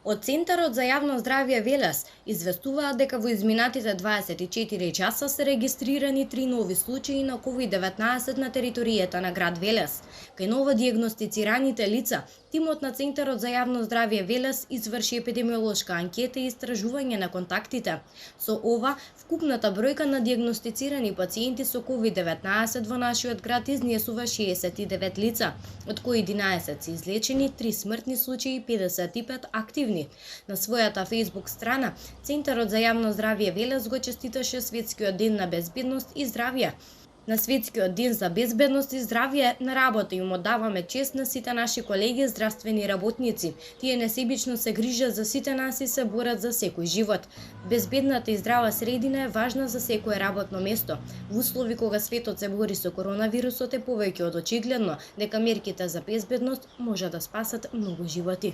Од Центарот за јавно здравје Велес известуваат дека во изминатите 24 часа се регистрирани 3 нови случаи на COVID-19 на територијата на град Велес. Кај новодијагностицираните лица, тимот на Центарот за јавно здравје Велес изврши епидемиолошка анкета и истражување на контактите. Со ова, вкупната бројка на дијагностицирани пациенти со COVID-19 во нашиот град изнесува 69 лица, од кои 11 се излечени, 3 смртни случаи и 55 активни. На својата Facebook страна, Центарот за јавно здравје Велес го честиташе Светскиот ден на безбедност и здравје. На Светскиот ден за безбедност и здравје на работа им оддаваме чест на сите наши колеги здравствени работници. Тие несебично се грижат за сите нас и се борат за секој живот. Безбедната и здрава средина е важна за секое работно место. Во услови кога светот се бори со коронавирусот е повеќе од очигледно дека мерките за безбедност може да спасат многу животи.